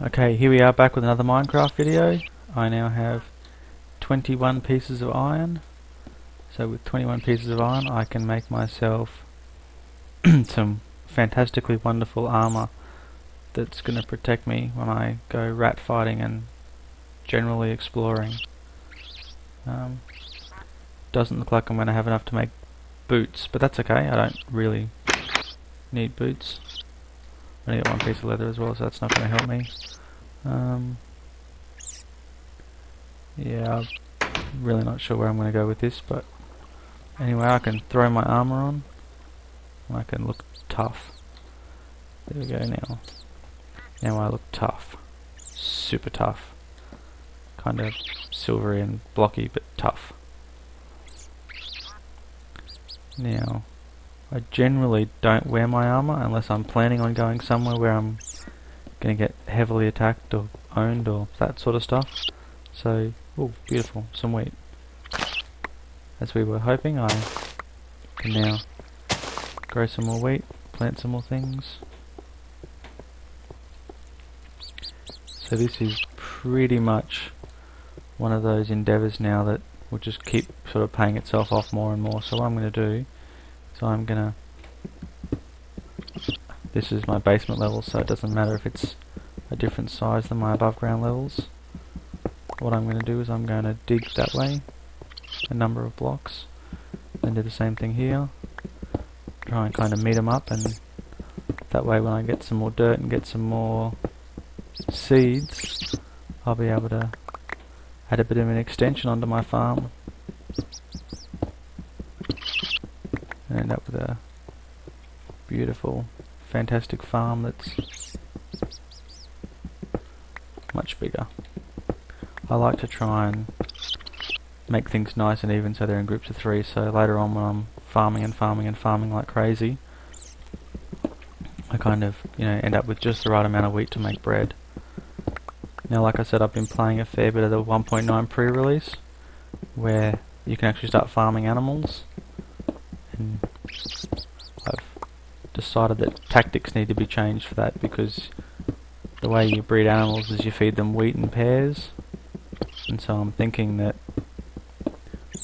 Okay, here we are back with another Minecraft video. I now have 21 pieces of iron. So with 21 pieces of iron I can make myself some fantastically wonderful armor that's going to protect me when I go rat fighting and generally exploring. Doesn't look like I'm going to have enough to make boots, but that's okay, I don't really need boots. I only got one piece of leather as well, so that's not going to help me. Yeah, I'm really not sure where I'm going to go with this, but anyway, I can throw my armor on and I can look tough. There we go now. Now I look tough. Super tough. Kind of silvery and blocky, but tough. Now, I generally don't wear my armor unless I'm planning on going somewhere where I'm going to get heavily attacked or owned or that sort of stuff. So, oh, beautiful, some wheat. As we were hoping, I can now grow some more wheat, plant some more things. So this is pretty much one of those endeavours now that will just keep sort of paying itself off more and more. So what I'm going to do is I'm going to... This is my basement level, so it doesn't matter if it's a different size than my above ground levels. What I'm going to do is I'm going to dig that way a number of blocks, then do the same thing here, try and kind of meet them up, and that way when I get some more dirt and get some more seeds, I'll be able to add a bit of an extension onto my farm and end up with a beautiful, fantastic farm that's much bigger. I like to try and make things nice and even so they're in groups of 3, so later on when I'm farming and farming and farming like crazy, I kind of, end up with just the right amount of wheat to make bread. Now, like I said, I've been playing a fair bit of the 1.9 pre-release where you can actually start farming animals, and I've decided that tactics need to be changed for that, because the way you breed animals is you feed them wheat in pairs, and so I'm thinking that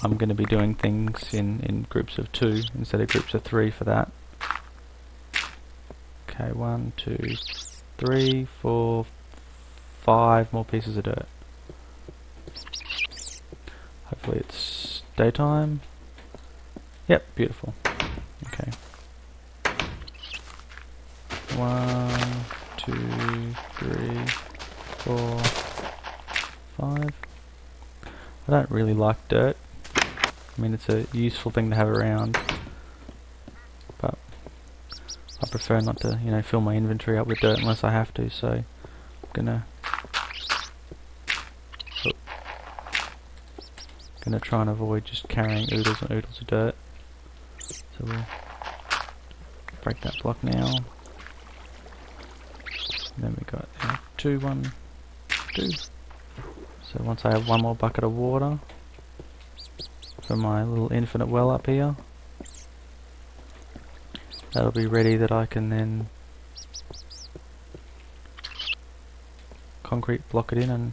I'm going to be doing things in groups of 2 instead of groups of 3 for that. Okay, 1, 2, 3, 4, 5 more pieces of dirt. Hopefully it's daytime. Yep, beautiful. Okay. 1, 2, 3, 4, 5. I don't really like dirt. I mean, it's a useful thing to have around, but I prefer not to, fill my inventory up with dirt unless I have to, so I'm gonna try and avoid just carrying oodles and oodles of dirt. So we'll break that block now. And then we got 2, 1, 2. So once I have one more bucket of water from my little infinite well up here, that'll be ready that I can then concrete block it in and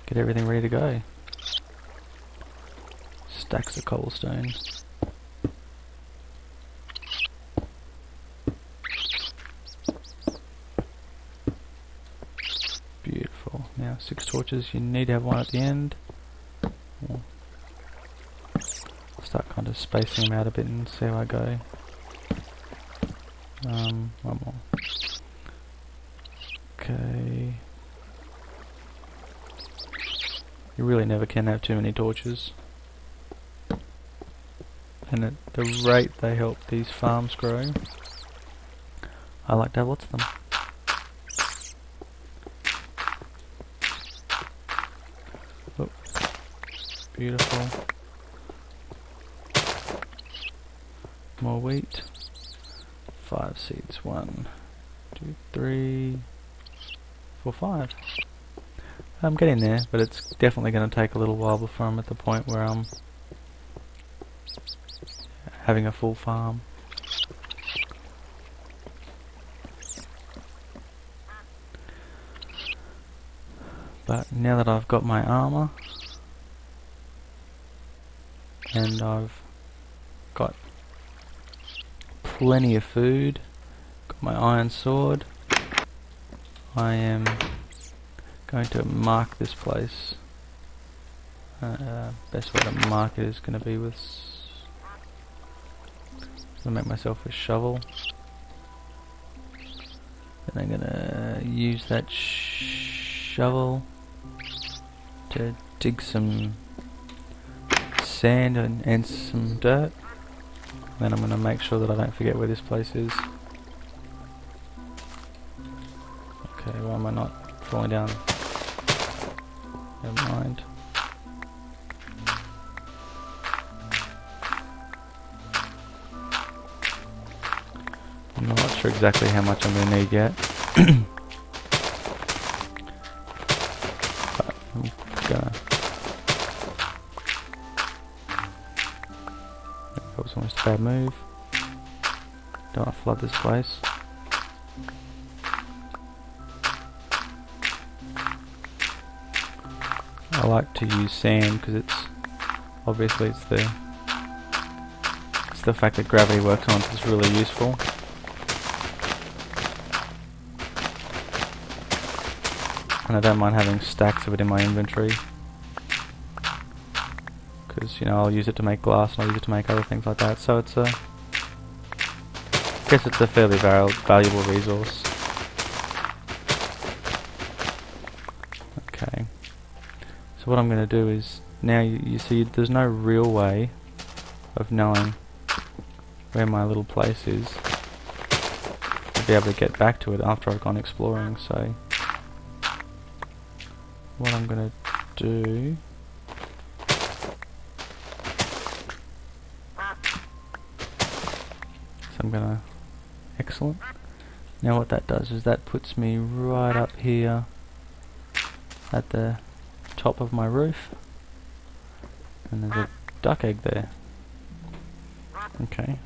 get everything ready to go. Stacks of cobblestone. Beautiful. Now 6 torches, you need to have one at the end. I'll start kind of spacing them out a bit and see how I go. One more. Okay. You really never can have too many torches. And at the rate they help these farms grow, I like to have lots of them. Oh, beautiful. More wheat. 5 seeds. 1, 2, 3, 4, 5. I'm getting there, but it's definitely going to take a little while before I'm at the point where I'm having a full farm. But now that I've got my armor and I've got plenty of food, got my iron sword, I am going to mark this place. Best way to mark it is going to be with I'll make myself a shovel. Then I'm going to use that shovel to dig some sand and some dirt. Then I'm going to make sure that I don't forget where this place is. Okay, why am I not falling down? Never mind. I'm not sure exactly how much I'm going to need yet. But I'm gonna... That was almost a bad move. Don't want to flood this place. I like to use sand because it's obviously it's the fact that gravity works on it that's really useful. And I don't mind having stacks of it in my inventory because, you know, I'll use it to make glass and I'll use it to make other things like that. So it's a, I guess it's a fairly valuable resource. Okay. So what I'm going to do is, now you see there's no real way of knowing where my little place is to be able to get back to it after I've gone exploring. So what I'm going to do is I'm going to, excellent. Now what that does is that puts me right up here at the top of my roof, and there's a duck egg there. Okay,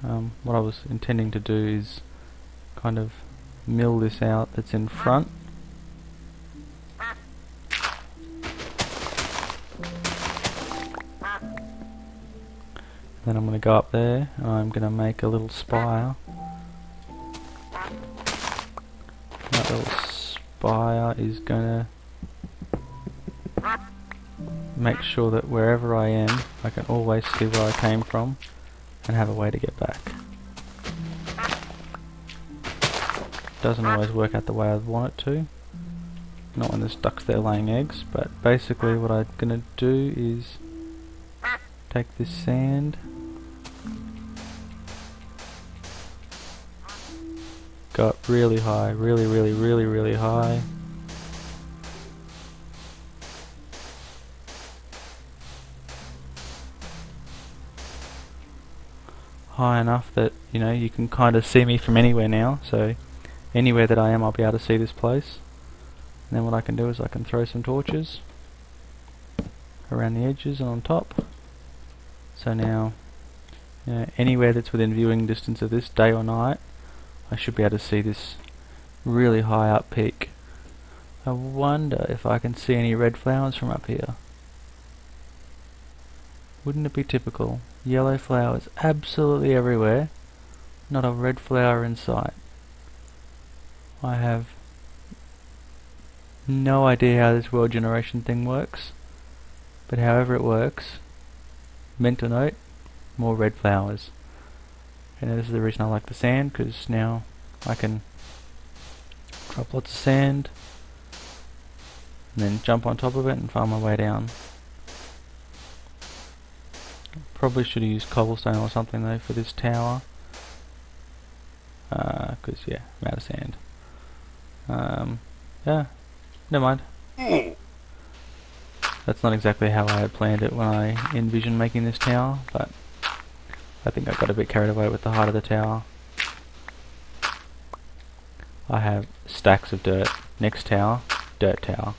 what I was intending to do is kind of mill this out that's in front. Then I'm going to go up there and I'm going to make a little spire. That little spire is going to make sure that wherever I am, I can always see where I came from and have a way to get back. Doesn't always work out the way I'd want it to. Not when there's ducks there laying eggs, but basically what I'm going to do is take this sand, go up really high, really high. High enough that, you know, you can kind of see me from anywhere now, so anywhere that I am I'll be able to see this place. And then what I can do is I can throw some torches around the edges and on top. So now, you know, anywhere that's within viewing distance of this, day or night, I should be able to see this really high up peak. I wonder if I can see any red flowers from up here. Wouldn't it be typical? Yellow flowers absolutely everywhere, not a red flower in sight. I have no idea how this world generation thing works, but however it works, mental note, more red flowers. And this is the reason I like the sand, because now I can drop lots of sand and then jump on top of it and farm my way down. Probably should have used cobblestone or something though for this tower, because yeah, I'm out of sand. Yeah, never mind. That's not exactly how I had planned it when I envisioned making this tower, but I think I got a bit carried away with the height of the tower. I have stacks of dirt. Next tower, dirt tower.